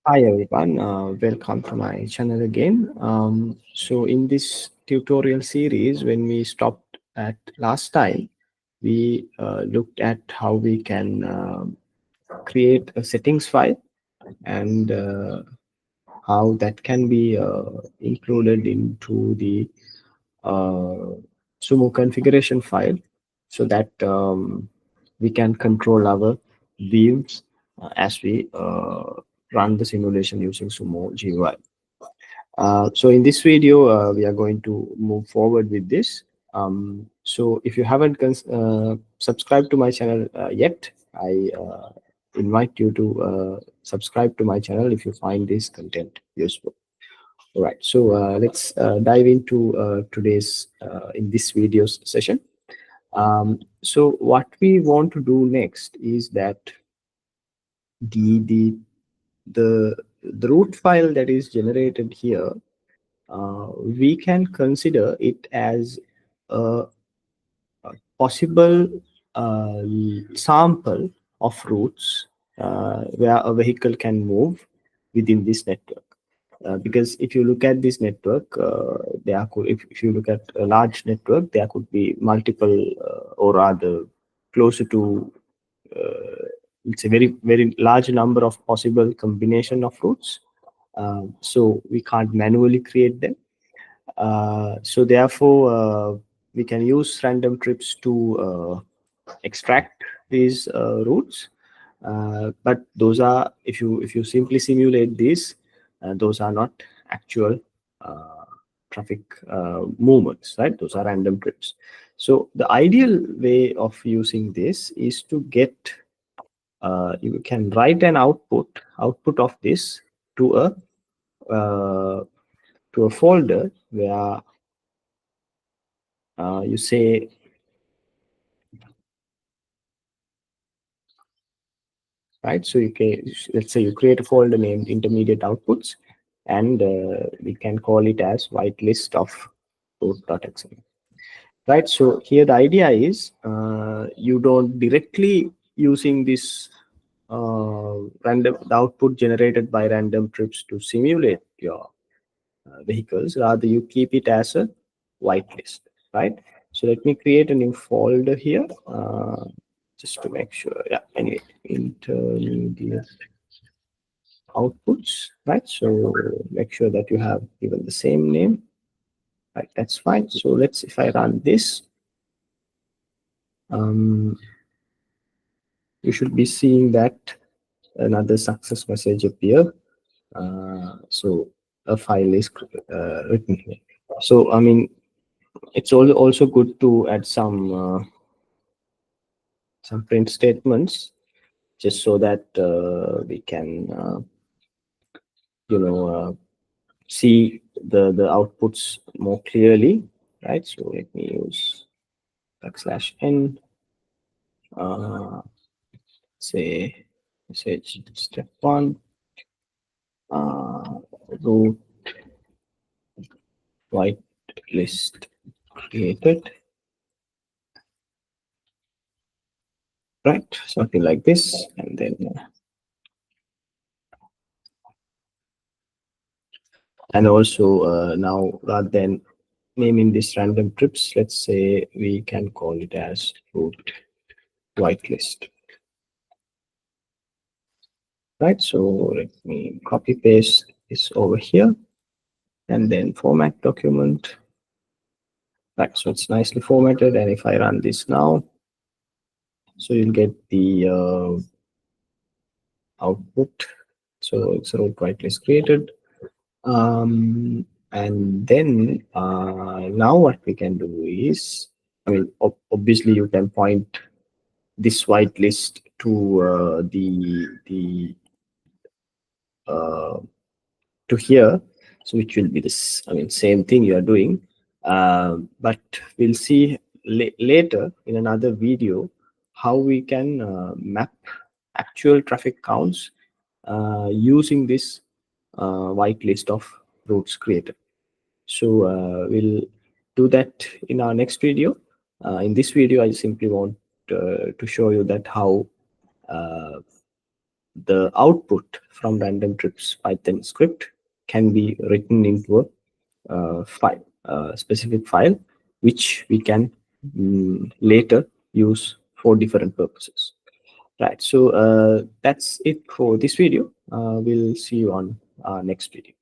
Hi everyone, welcome to my channel again. So in this tutorial series, when we stopped at last time, we looked at how we can create a settings file and how that can be included into the uh, SUMO configuration file so that we can control our views as we run the simulation using SUMO GUI. So in this video, we are going to move forward with this. So if you haven't subscribed to my channel yet, I invite you to subscribe to my channel if you find this content useful. All right, so let's dive into today's in this video's session. So what we want to do next is that the the the root file that is generated here, we can consider it as a possible uh, sample of routes where a vehicle can move within this network. Because if you look at this network, if you look at a large network, there could be multiple, or rather, closer to it's a very large number of possible combination of routes. So we can't manually create them. So therefore, we can use random trips to extract these routes. But those are, if you simply simulate these, those are not actual uh, traffic movements, right? Those are random trips. So the ideal way of using this is to get you can write an output of this to a uh, to a folder where you say, right? So you can, let's say you create a folder named intermediate outputs, and we can call it as whitelist of root.xml, right? So here the idea is you don't directly using this random the output generated by random trips to simulate your vehicles. Rather, you keep it as a whitelist, right? So let me create a new folder here, just to make sure. Yeah, anyway, intermediate outputs, right? So make sure that you have given the same name, right? That's fine. So let's, if I run this, um, you should be seeing that another success message appear. So a file is written here. So I mean, it's also good to add some print statements, just so that we can see the outputs more clearly, right? So let me use \n, uh, say message step one, root white list created, right? Something like this, and then and also now, rather than naming this random trips, let's say we can call it as root whitelist, right? So let me copy paste this over here, and then format document, right? So it's nicely formatted, and if I run this now, so you'll get the output. So it's a root whitelist created. And then now what we can do is, I mean, obviously you can point this whitelist to uh, to here, so which will be this, I mean, same thing you are doing. But we'll see later in another video how we can map actual traffic counts using this whitelist of routes created. So we'll do that in our next video. In this video, I simply want to show you that how uh, the output from random trips Python script can be written into a file, a specific file, which we can later use for different purposes. Right. So that's it for this video. We'll see you on our next video.